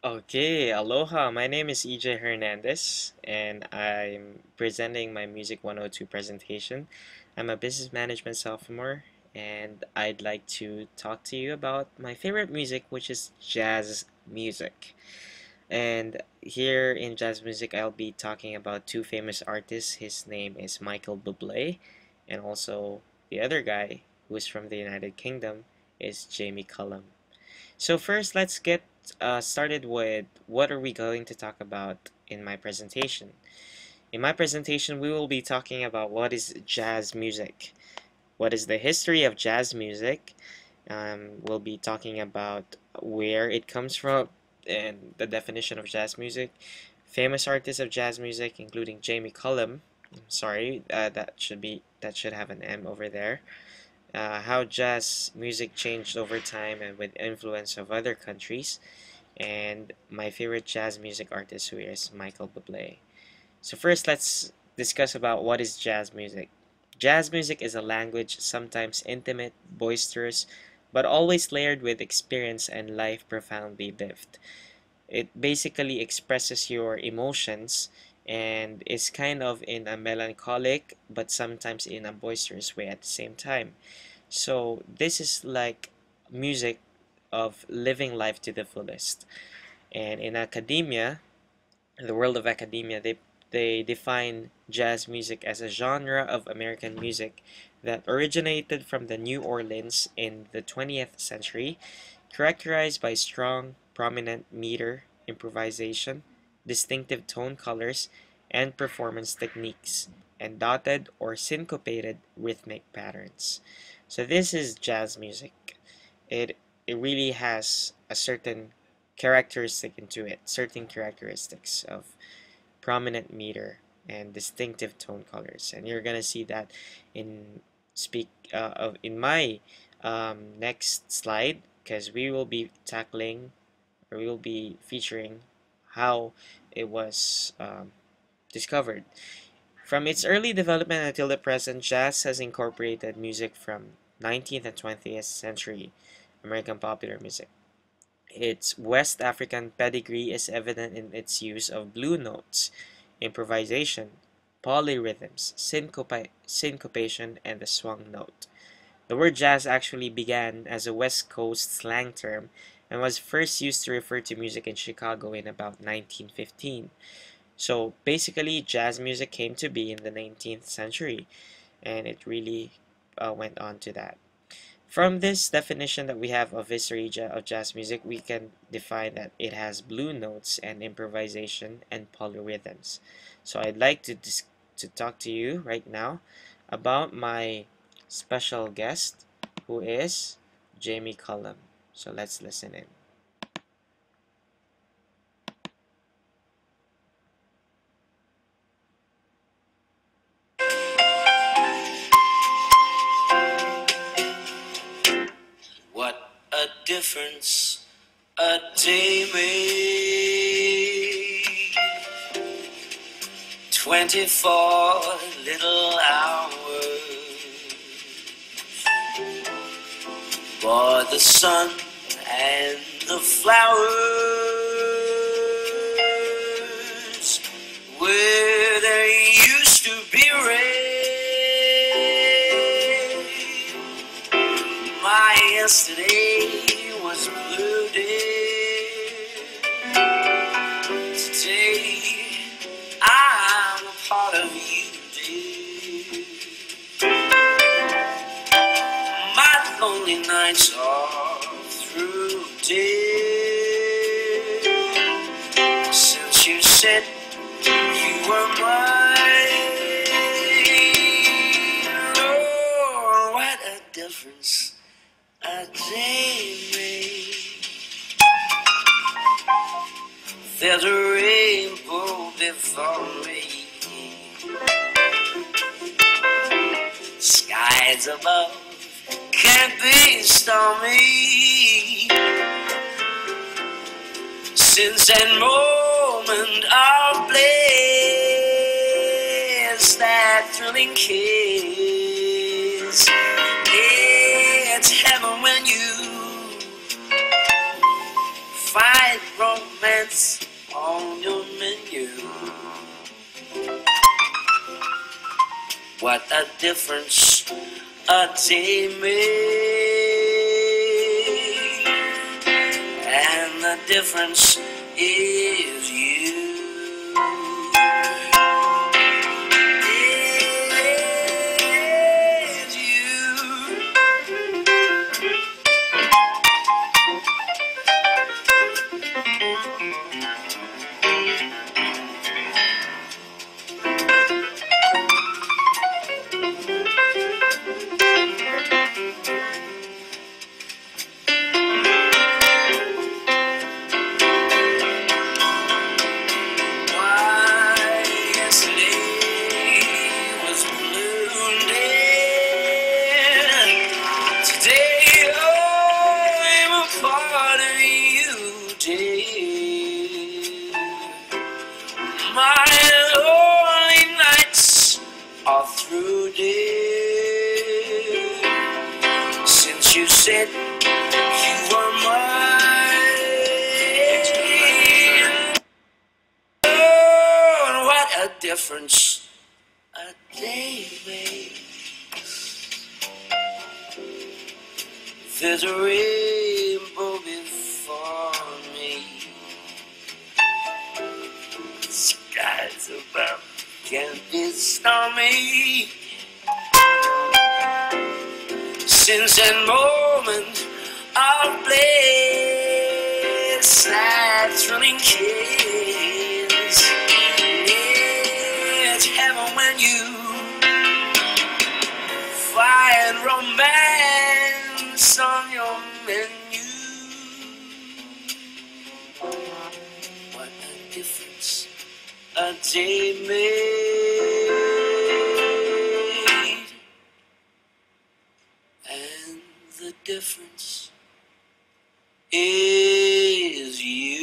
Okay, aloha. My name is EJ Hernandez, and I'm presenting my Music 102 presentation. I'm a business management sophomore, and I'd like to talk to you about my favorite music, which is jazz music. And here in jazz music, I'll be talking about two famous artists. His name is Michael Bublé, and also the other guy, who is from the United Kingdom, is Jamie Cullum. So first, let's get started with what are we going to talk about in my presentation. In my presentation, we will be talking about what is jazz music, what is the history of jazz music. We'll be talking about where it comes from and the definition of jazz music, famous artists of jazz music, including Jamie Cullum. Sorry, that should have an M over there. How jazz music changed over time and with influence of other countries, and my favorite jazz music artist who is Michael Bublé. So first let's discuss about what is jazz music. Jazz music is a language sometimes intimate, boisterous, but always layered with experience and life profoundly lived. It basically expresses your emotions and is kind of in a melancholic but sometimes in a boisterous way at the same time. So this is like music of living life to the fullest. And in academia, in the world of academia, they define jazz music as a genre of American music that originated from the New Orleans in the 20th century, characterized by strong, prominent meter, improvisation, distinctive tone colors, and performance techniques, and dotted or syncopated rhythmic patterns. So this is jazz music. It really has a certain characteristic into it, certain characteristics of prominent meter and distinctive tone colors, and you're gonna see that in in my next slide, because we will be tackling or we will be featuring how it was discovered. From its early development until the present, jazz has incorporated music from 19th and 20th century American popular music. Its West African pedigree is evident in its use of blue notes, improvisation, polyrhythms, syncopation, and the swung note. The word jazz actually began as a West Coast slang term and was first used to refer to music in Chicago in about 1915. So basically, jazz music came to be in the 19th century, and it really went on to that. From this definition that we have of history of jazz music, we can define that it has blue notes and improvisation and polyrhythms. So I'd like to talk to you right now about my special guest, who is Jamie Cullum. So let's listen in. What a difference a day made. 24 little hours. For the sun and the flowers where there used to be rain. My yesterday was blue day. Today I'm a part of you, dear. My lonely nights are through, dear. Since you said you were mine, oh, what a difference a day made. There's a rainbow before me, skies above can't be stormy. Since that moment of bliss, that thrilling kiss, it's heaven when you find romance ingredients on your menu. What a difference a day made, and the difference is you. Is you. Why yesterday was blue day. Today I'm a part of you, dear. My lonely nights are through, dear. Since you said you were mine. Oh, what a difference a day makes. There's a rainbow before me. The skies above can be stormy. Since that moment of bliss, that thrilling kiss, it's heaven when you find romance on your menu. What a difference a day made, and the difference is you.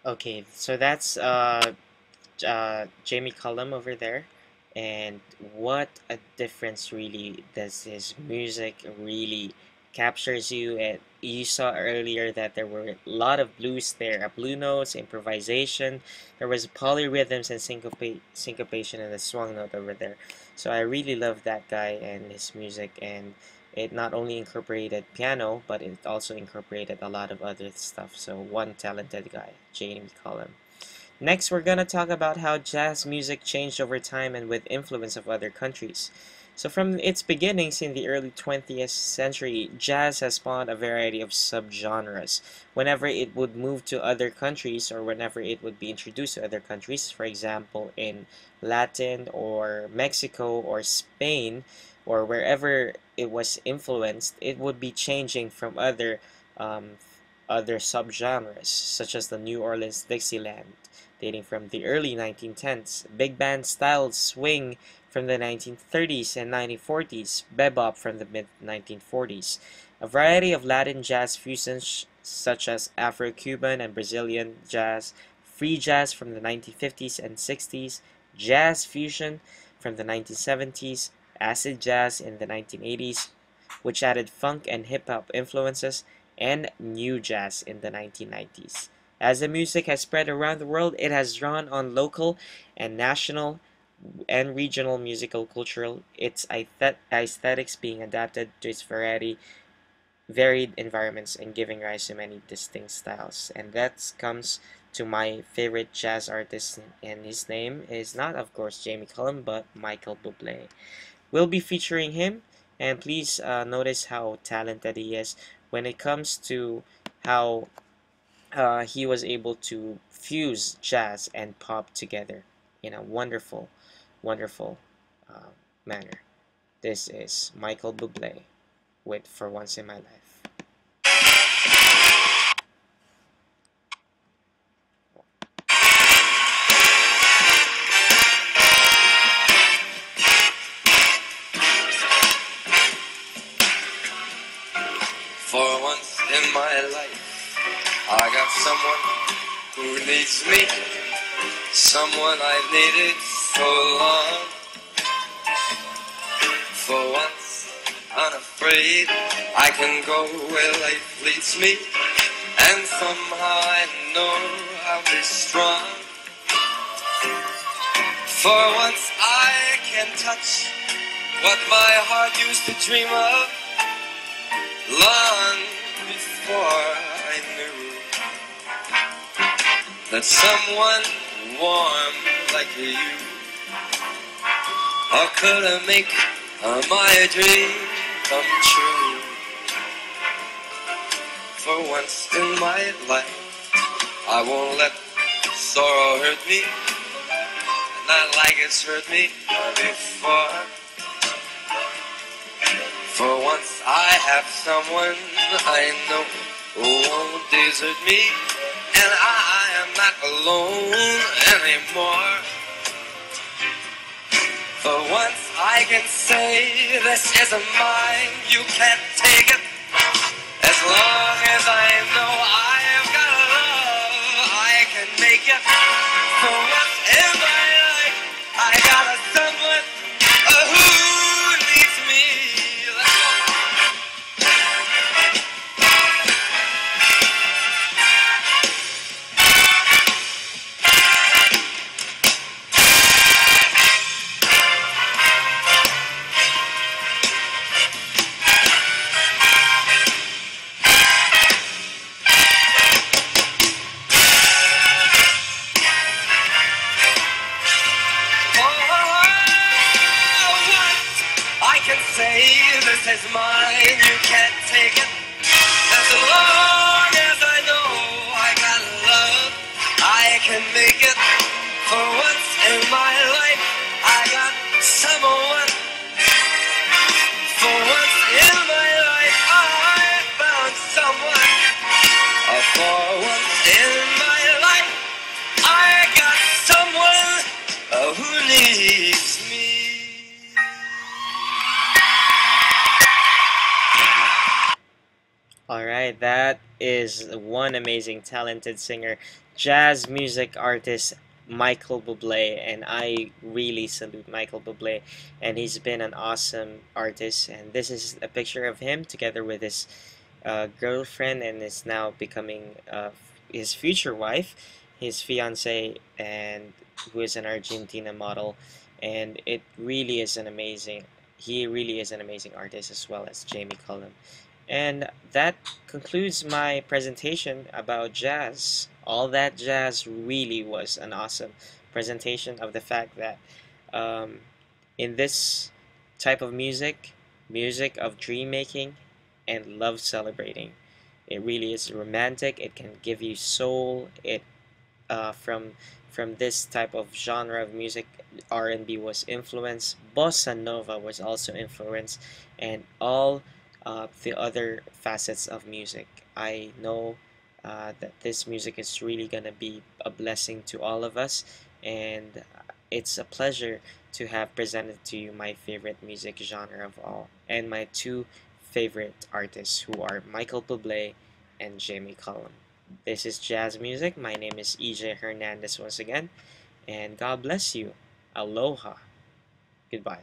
Okay, so that's Jamie Cullum over there, and what a difference really does his music really captures you. And you saw earlier that there were a lot of blues there, blue notes, improvisation. There was polyrhythms and syncopation and a swung note over there. So I really love that guy and his music, and it not only incorporated piano, but it also incorporated a lot of other stuff. So one talented guy, Jamie Cullum. Next, we're gonna talk about how jazz music changed over time and with influence of other countries. So from its beginnings in the early 20th century, jazz has spawned a variety of subgenres. Whenever it would move to other countries or whenever it would be introduced to other countries, for example, in Latin or Mexico or Spain or wherever it was influenced, it would be changing from um, other subgenres, such as the New Orleans Dixieland, dating from the early 1910s, big band style swing from the 1930s and 1940s, bebop from the mid 1940s, a variety of Latin jazz fusions such as Afro-Cuban and Brazilian jazz, free jazz from the 1950s and 60s, jazz fusion from the 1970s, acid jazz in the 1980s, which added funk and hip hop influences, and new jazz in the 1990s. As the music has spread around the world, it has drawn on local and national and regional musical cultural, its aesthetics being adapted to its varied environments and giving rise to many distinct styles. And that comes to my favorite jazz artist, and his name is not, of course, Jamie Cullum, but Michael Bublé. We'll be featuring him, and please notice how talented he is when it comes to how he was able to fuse jazz and pop together in a wonderful, wonderful uh, manner. This is Michael Bublé with For Once in My Life. For once in my life, I got someone who needs me, someone I've needed so long. For once, unafraid, I can go where life leads me, and somehow I know I'll be strong. For once I can touch what my heart used to dream of long before I knew that someone warm like you could make my dream come true. For once in my life, I won't let sorrow hurt me, not like it's hurt me before. For once I have someone I know who won't desert me, and I am not alone anymore. For once I can say this isn't mine, you can't take it. As long as I know I've got love, I can make it. For once in my life, I got a someone who needs me. Say this is mine, you can't take it. As long as I know I got love, I can make it. For once in my life, I got someone. For once in my life, I found someone. For once in my life, I got someone who needs me. Alright, that is one amazing, talented singer, jazz music artist, Michael Bublé, and I really salute Michael Bublé, and he's been an awesome artist, and this is a picture of him together with his girlfriend, and is now becoming his future wife, his fiance, and who is an Argentina model, and it really is an amazing, he really is an amazing artist, as well as Jamie Cullum. And that concludes my presentation about jazz. All That Jazz really was an awesome presentation of the fact that um, in this type of music, music of dream making and love celebrating, it really is romantic. It can give you soul. It from this type of genre of music, R&B was influenced. Bossa Nova was also influenced, and all the other facets of music. I know that this music is really gonna be a blessing to all of us, and it's a pleasure to have presented to you my favorite music genre of all, and my two favorite artists, who are Michael Bublé and Jamie Cullum. This is Jazz Music. My name is EJ Hernandez once again, and God bless you. Aloha. Goodbye.